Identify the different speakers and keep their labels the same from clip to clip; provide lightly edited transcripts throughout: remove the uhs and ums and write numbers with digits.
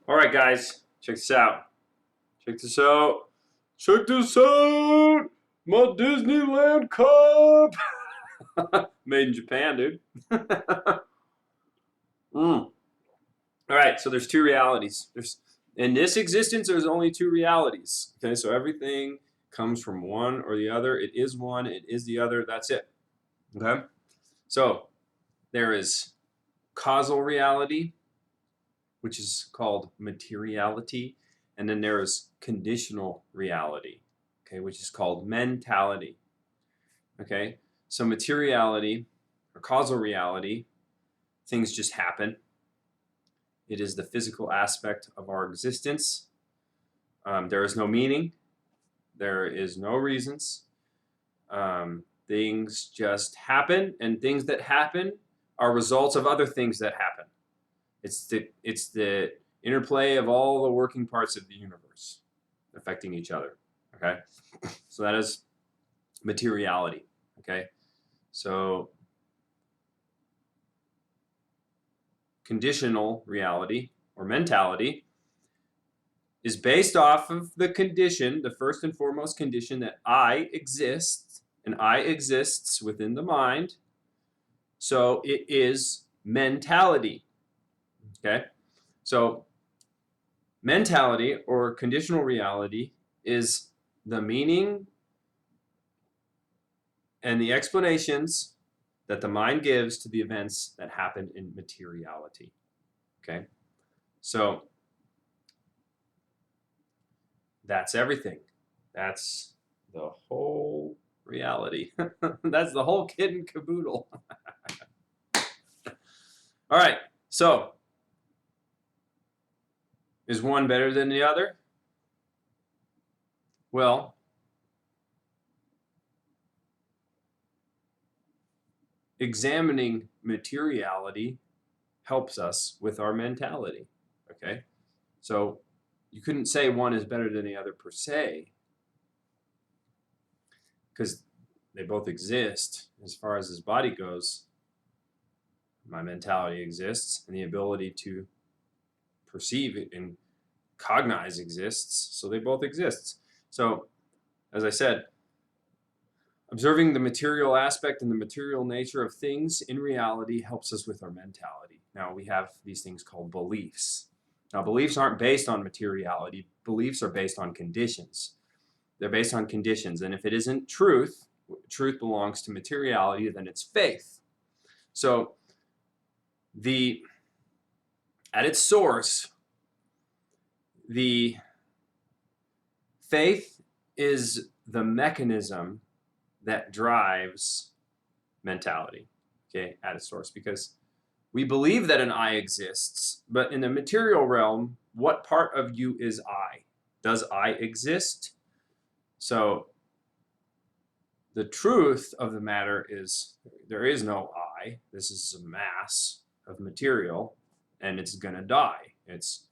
Speaker 1: All right, guys, check this out. Check this out. Check this out. My Disneyland cup. Made in Japan, dude. Mm. All right, so there's two realities. There's in this existence, there's only two realities. Okay, so everything comes from one or the other. It is one. It is the other. That's it. Okay. So there is causal reality, which is called materiality, and then there is conditional reality, okay, which is called mentality. Okay, so materiality or causal reality, things just happen. It is the physical aspect of our existence. There is no meaning. There is no reasons. Things just happen, and things that happen are results of other things that happen. It's the interplay of all the working parts of the universe affecting each other. Okay, so that is materiality. Okay, so conditional reality or mentality is based off of the condition, the first and foremost condition that I exist and I exists within the mind. So it is mentality. Okay, so mentality or conditional reality is the meaning and the explanations that the mind gives to the events that happen in materiality. Okay, so that's everything. That's the whole reality. That's the whole kit and caboodle. All right, so is one better than the other? Well, examining materiality helps us with our mentality. Okay, so you couldn't say one is better than the other per se, because they both exist. As far as his body goes, my mentality exists, and the ability to perceive it and cognize exists. So they both exist. So, as I said, observing the material aspect and the material nature of things in reality helps us with our mentality. Now, we have these things called beliefs. Now, beliefs aren't based on materiality. Beliefs are based on conditions. They're based on conditions. And if it isn't truth, truth belongs to materiality, then it's faith. So, at its source, the faith is the mechanism that drives mentality, okay, at its source, because we believe that an I exists, but in the material realm, what part of you is I? Does I exist? So the truth of the matter is there is no I. This is a mass of material, and it's going to die. It's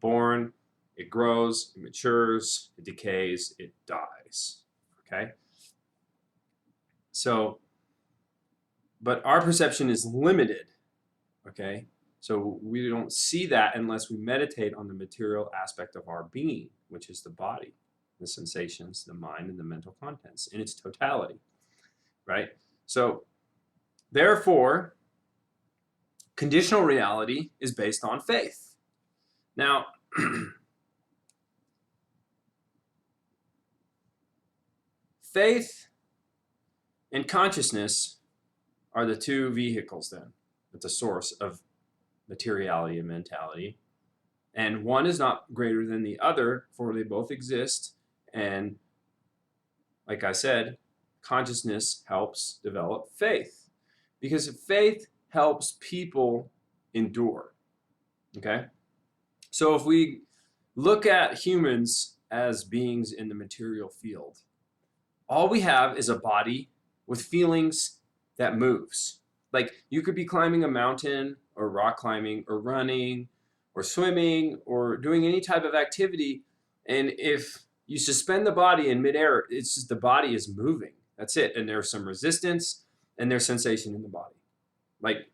Speaker 1: born, it grows, it matures, it decays, it dies. Okay? So, but our perception is limited. Okay? So we don't see that unless we meditate on the material aspect of our being, which is the body, the sensations, the mind, and the mental contents in its totality. Right? So, therefore, conditional reality is based on faith. Now, faith and consciousness are the two vehicles then at the source of materiality and mentality. And one is not greater than the other, for they both exist. And like I said, consciousness helps develop faith, because faith helps people endure. Okay? So if we look at humans as beings in the material field, all we have is a body with feelings that moves. Like you could be climbing a mountain or rock climbing or running or swimming or doing any type of activity, and if you suspend the body in midair, it's just the body is moving. That's it. And there's some resistance and there's sensation in the body. Like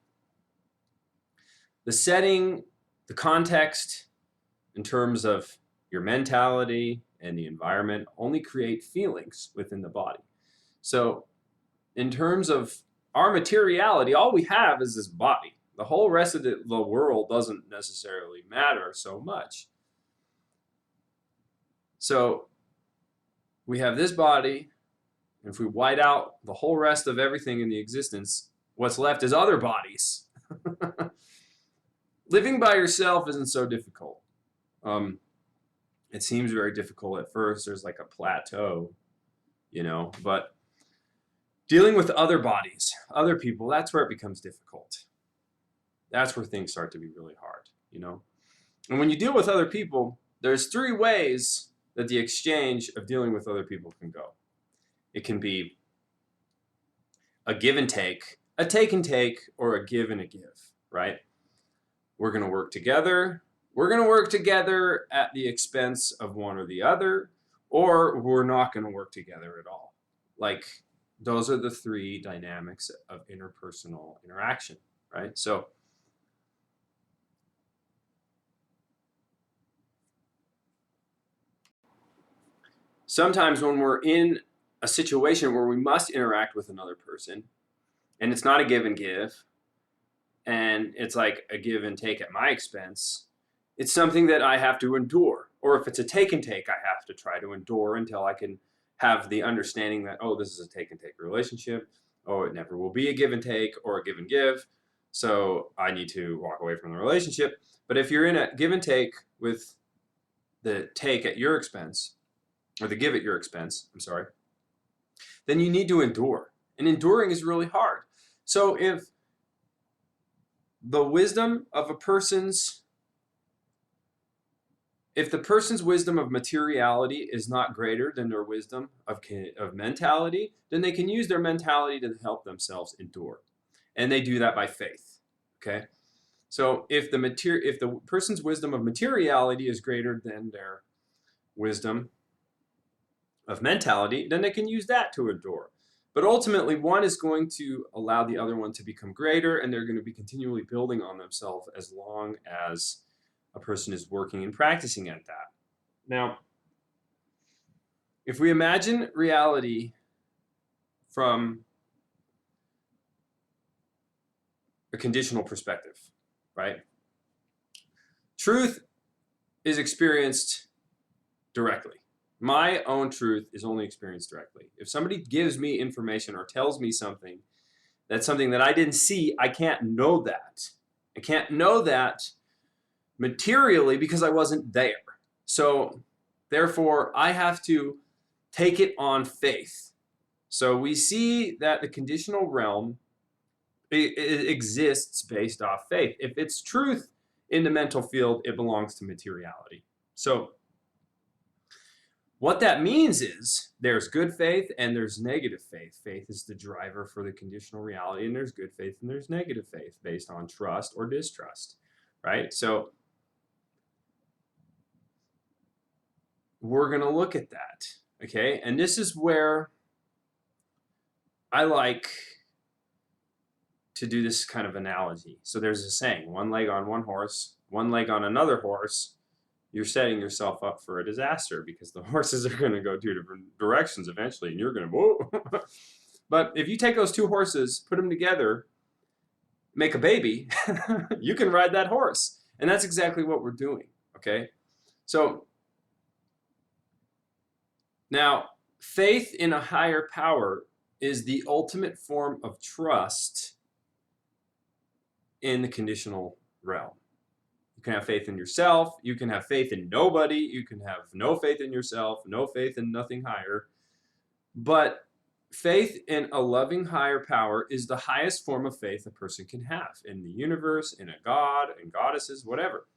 Speaker 1: the setting, the context, in terms of your mentality and the environment, only create feelings within the body. So in terms of our materiality, all we have is this body. The whole rest of the world doesn't necessarily matter so much. So we have this body, and if we white out the whole rest of everything in the existence, what's left is other bodies. Living by yourself isn't so difficult. It seems very difficult at first. There's like a plateau, but dealing with other bodies, other people, that's where it becomes difficult. That's where things start to be really hard, And when you deal with other people, there's 3 ways that the exchange of dealing with other people can go. It can be a give and take, a take and take, or a give and a give, right? We're going to work together. We're going to work together at the expense of one or the other, or we're not going to work together at all. Like, those are the 3 dynamics of interpersonal interaction, right? So sometimes when we're in a situation where we must interact with another person, and it's not a give and give, and it's like a give and take at my expense, it's something that I have to endure. Or if it's a take and take, I have to try to endure until I can have the understanding that, oh, this is a take and take relationship. Oh, it never will be a give and take or a give and give. So I need to walk away from the relationship. But if you're in a give and take with the take at your expense, or the give at your expense, then you need to endure. And enduring is really hard. So if the wisdom of a person's If the person's wisdom of materiality is not greater than their wisdom of mentality, then they can use their mentality to help themselves endure. And they do that by faith. Okay? So if the person's wisdom of materiality is greater than their wisdom of mentality, then they can use that to endure. But ultimately, one is going to allow the other one to become greater, and they're going to be continually building on themselves as long as a person is working and practicing at that. Now, if we imagine reality from a conditional perspective, right? Truth is experienced directly. My own truth is only experienced directly. If somebody gives me information or tells me something, that's something that I didn't see, I can't know that. I can't know that materially because I wasn't there. So therefore, I have to take it on faith. So we see that the conditional realm it exists based off faith. If it's truth in the mental field, it belongs to materiality. So what that means is there's good faith and there's negative faith. Faith is the driver for the conditional reality, and there's good faith and there's negative faith based on trust or distrust, right? So we're going to look at that, okay? And this is where I like to do this kind of analogy. So there's a saying, one leg on one horse, one leg on another horse, you're setting yourself up for a disaster because the horses are going to go 2 different directions eventually, and you're going to whoa. But if you take those 2 horses, put them together, make a baby, you can ride that horse. And that's exactly what we're doing, okay? So now, faith in a higher power is the ultimate form of trust in the conditional realm. You can have faith in yourself. You can have faith in nobody. You can have no faith in yourself, no faith in nothing higher. But faith in a loving higher power is the highest form of faith a person can have in the universe, in a god, in goddesses, whatever.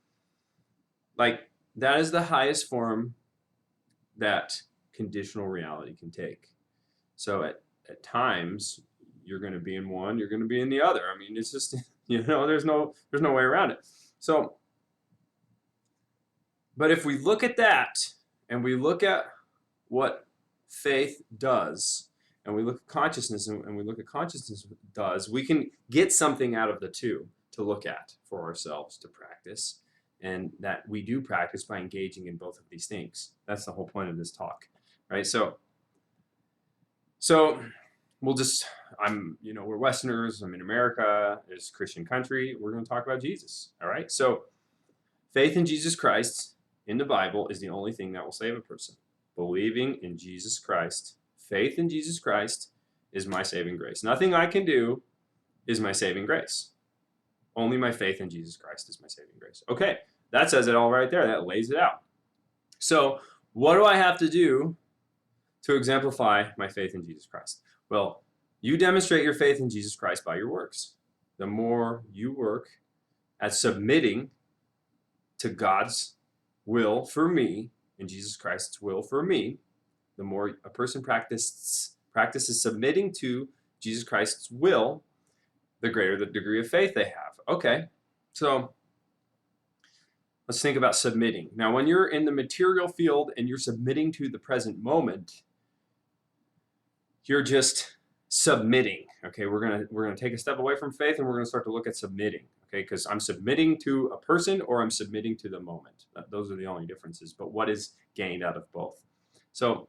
Speaker 1: Like, that is the highest form that conditional reality can take. So at times you're going to be in one, you're going to be in the other. I mean, it's just there's no way around it. So, but if we look at that and we look at what faith does, and we look at consciousness and we look at consciousness does, we can get something out of the 2 to look at for ourselves to practice. and that we do practice by engaging in both of these things. That's the whole point of this talk, right? So we'll just, we're Westerners. I'm in America. It's a Christian country. We're going to talk about Jesus. All right. So faith in Jesus Christ in the Bible is the only thing that will save a person. Believing in Jesus Christ, faith in Jesus Christ is my saving grace. Nothing I can do is my saving grace. Only my faith in Jesus Christ is my saving grace. Okay, that says it all right there. That lays it out. So what do I have to do to exemplify my faith in Jesus Christ? Well, you demonstrate your faith in Jesus Christ by your works. The more you work at submitting to God's will for me and Jesus Christ's will for me, the more a person practices submitting to Jesus Christ's will, the greater the degree of faith they have. Okay, so let's think about submitting. Now, when you're in the material field and you're submitting to the present moment, you're just submitting. Okay, we're gonna take a step away from faith and we're gonna start to look at submitting. Okay, because I'm submitting to a person or I'm submitting to the moment. Those are the only differences. But what is gained out of both? So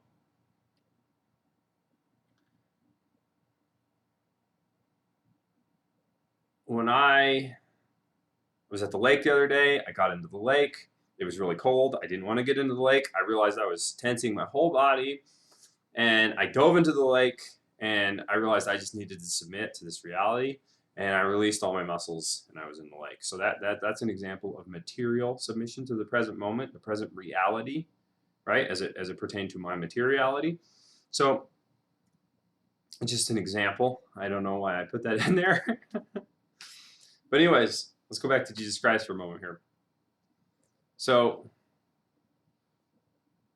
Speaker 1: when I was at the lake the other day, I got into the lake. It was really cold. I didn't want to get into the lake. I realized I was tensing my whole body, and I dove into the lake, and I realized I just needed to submit to this reality, and I released all my muscles, and I was in the lake. So that's an example of material submission to the present moment, the present reality, right, as it pertained to my materiality. So just an example. I don't know why I put that in there. But anyways, let's go back to Jesus Christ for a moment here. So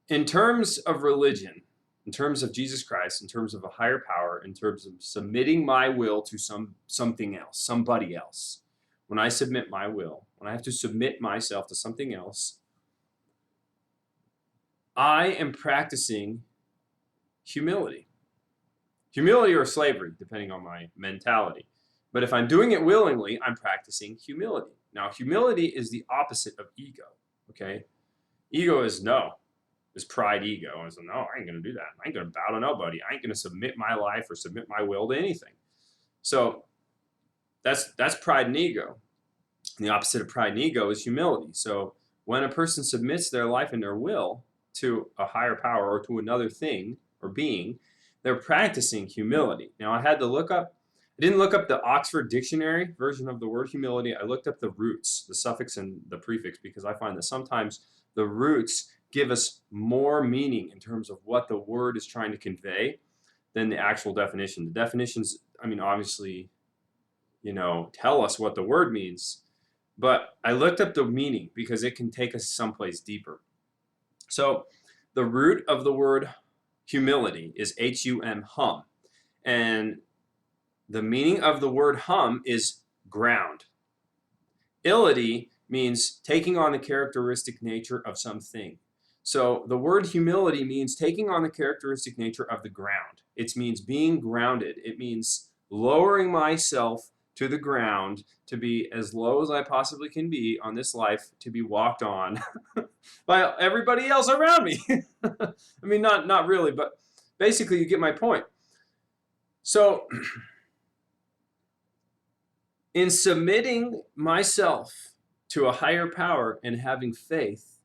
Speaker 1: in terms of religion, in terms of Jesus Christ, in terms of a higher power, in terms of submitting my will to something else, somebody else, when I submit my will, when I have to submit myself to something else, I am practicing humility. Humility or slavery, depending on my mentality. But if I'm doing it willingly, I'm practicing humility. Now, humility is the opposite of ego, okay? Ego is pride ego. And so, no, I ain't going to do that. I ain't going to bow to nobody. I ain't going to submit my life or submit my will to anything. So that's pride and ego. And the opposite of pride and ego is humility. So when a person submits their life and their will to a higher power or to another thing or being, they're practicing humility. Now, I didn't look up the Oxford Dictionary version of the word humility. I looked up the roots, the suffix and the prefix, because I find that sometimes the roots give us more meaning in terms of what the word is trying to convey than the actual definition. The definitions, obviously, tell us what the word means, but I looked up the meaning because it can take us someplace deeper. So the root of the word humility is H-U-M, hum. And the meaning of the word hum is ground. Ility means taking on the characteristic nature of something. So the word humility means taking on the characteristic nature of the ground. It means being grounded. It means lowering myself to the ground to be as low as I possibly can be on this life, to be walked on by everybody else around me. Not really, but basically you get my point. So in submitting myself to a higher power and having faith,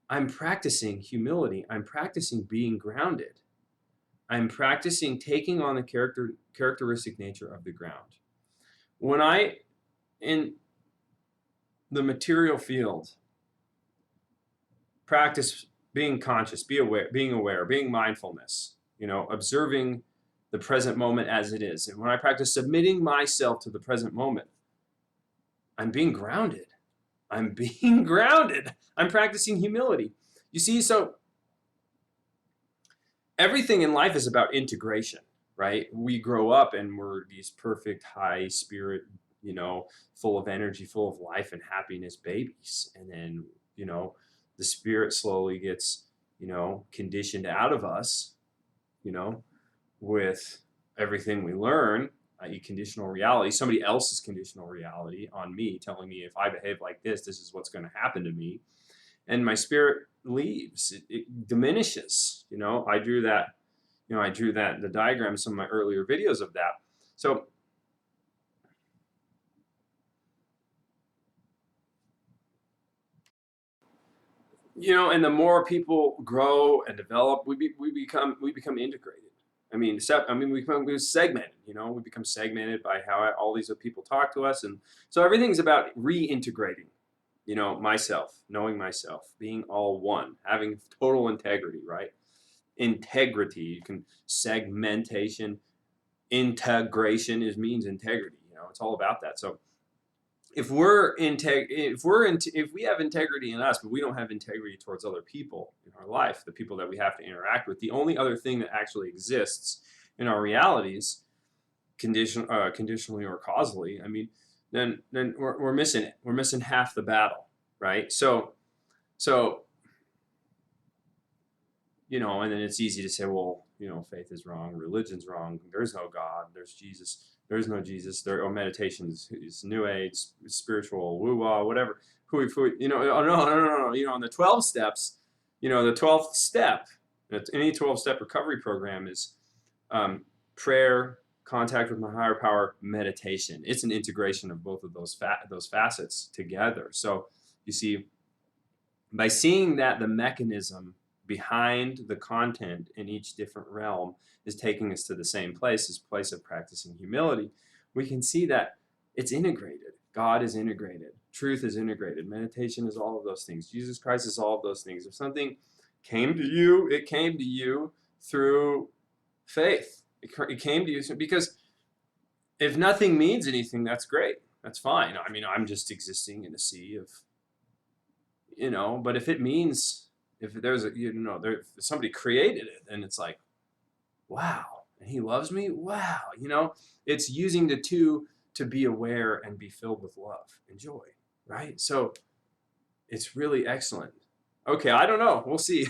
Speaker 1: I'm practicing humility. I'm practicing being grounded. I'm practicing taking on the characteristic nature of the ground. When I, in the material field, practice being conscious, being aware, being mindfulness, observing the present moment as it is. And when I practice submitting myself to the present moment, I'm being grounded. I'm being grounded. I'm practicing humility. You see, so everything in life is about integration, right? We grow up and we're these perfect, high spirit, full of energy, full of life and happiness babies. And then, the spirit slowly gets, conditioned out of us, with everything we learn i.e. conditional reality, somebody else's conditional reality on me, telling me if I behave like this is what's going to happen to me. And my spirit leaves, it diminishes. I drew that, the diagram, some of my earlier videos of that. So and the more people grow and develop, we become integrated. We become segmented. We become segmented by how all these other people talk to us, and so everything's about reintegrating. Myself, knowing myself, being all one, having total integrity, right? Integrity. You can segmentation, integration means integrity. It's all about that. So if we have integrity in us, but we don't have integrity towards other people in our life, the people that we have to interact with, the only other thing that actually exists in our realities, conditionally or causally, then we're missing it. We're missing half the battle, right? So and then it's easy to say, well, faith is wrong, religion's wrong, there's no God, there's Jesus. There's no Jesus. Meditation is New Age, spiritual, woo-wah, whatever. Oh, no. On the 12 steps, the 12th step, any 12-step recovery program is prayer, contact with my higher power, meditation. It's an integration of both of those facets together. So you see, by seeing that the mechanism behind the content in each different realm is taking us to the same place, this place of practicing humility, we can see that it's integrated. God is integrated. Truth is integrated. Meditation is all of those things. Jesus Christ is all of those things. If something came to you, it came to you through faith. It came to you because if nothing means anything, that's great. That's fine. I'm just existing in a sea of, but if it means, if there's if somebody created it, and it's like, wow, and he loves me, wow, it's using the two to be aware and be filled with love and joy, right? So it's really excellent. Okay, I don't know, we'll see.